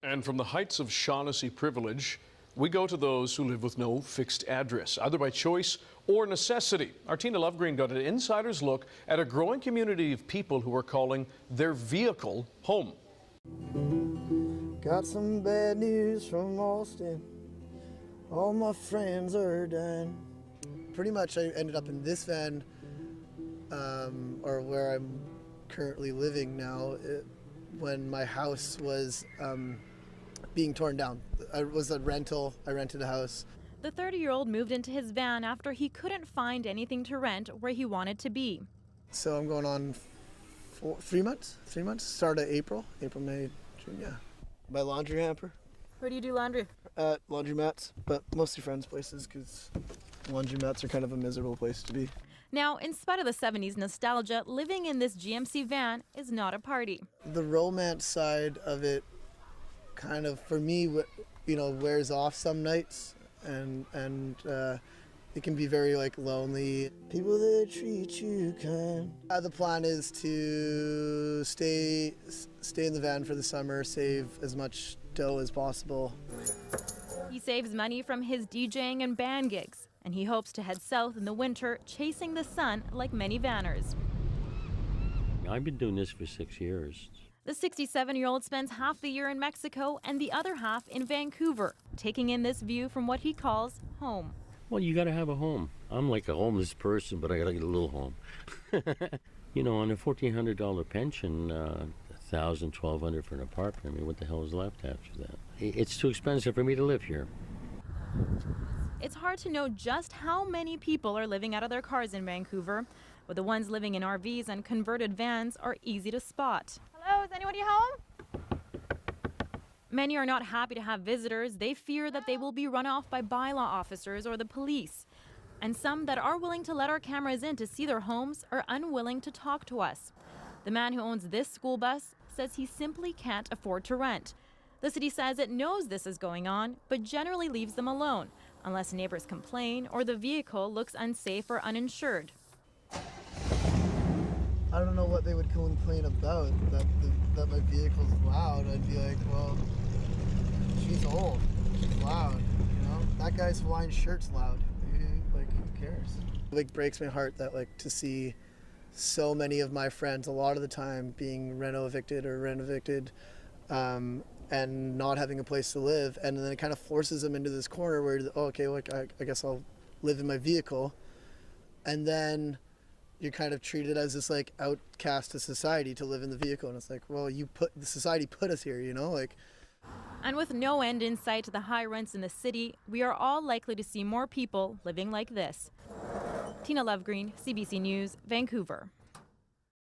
And from the heights of Shaughnessy privilege, we go to those who live with no fixed address, either by choice or necessity. Our Tina Lovegreen got an insider's look at a growing community of people who are calling their vehicle home. Got some bad news from Austin. All my friends are dying. Pretty much I ended up in this van, or where I'm currently living now, when my house was being torn down. It was a rental. I rented a house. The 30-year-old moved into his van after he couldn't find anything to rent where he wanted to be. So I'm going on 3 months? 3 months? Start of April, May, June, yeah. My laundry hamper. Where do you do laundry? At laundromats, but mostly friends' places because laundromats are kind of a miserable place to be. Now, in spite of the 70s nostalgia, living in this GMC van is not a party. The romance side of it kind of, for me, wears off some nights, and it can be very lonely. People that treat you kind. The plan is to stay in the van for the summer, save as much dough as possible. He saves money from his DJing and band gigs, and he hopes to head south in the winter, chasing the sun like many vanners. I've been doing this for 6 years. The 67-year-old spends half the year in Mexico and the other half in Vancouver, taking in this view from what he calls home. Well, you got to have a home. I'm like a homeless person, but I got to get a little home. On a $1,400 pension, $1,000, $1,200 for an apartment, I mean, what the hell is left after that? It's too expensive for me to live here. It's hard to know just how many people are living out of their cars in Vancouver, but the ones living in RVs and converted vans are easy to spot. Hello, is anybody home? Many are not happy to have visitors. They fear that they will be run off by bylaw officers or the police. And some that are willing to let our cameras in to see their homes are unwilling to talk to us. The man who owns this school bus says he simply can't afford to rent. The city says it knows this is going on, but generally leaves them alone, unless neighbors complain or the vehicle looks unsafe or uninsured. I don't know what they would complain about, that my vehicle's loud. I'd be like, well, she's old, she's loud, That guy's Hawaiian shirt's loud. Who cares? It breaks my heart that to see so many of my friends, a lot of the time, being rent-evicted, and not having a place to live, and then it kind of forces them into this corner where, I guess I'll live in my vehicle, and then you're kind of treated as this outcast to society to live in the vehicle, and it's well, the society put us here, And with no end in sight to the high rents in the city, we are all likely to see more people living like this. Tina Lovegreen, CBC News, Vancouver.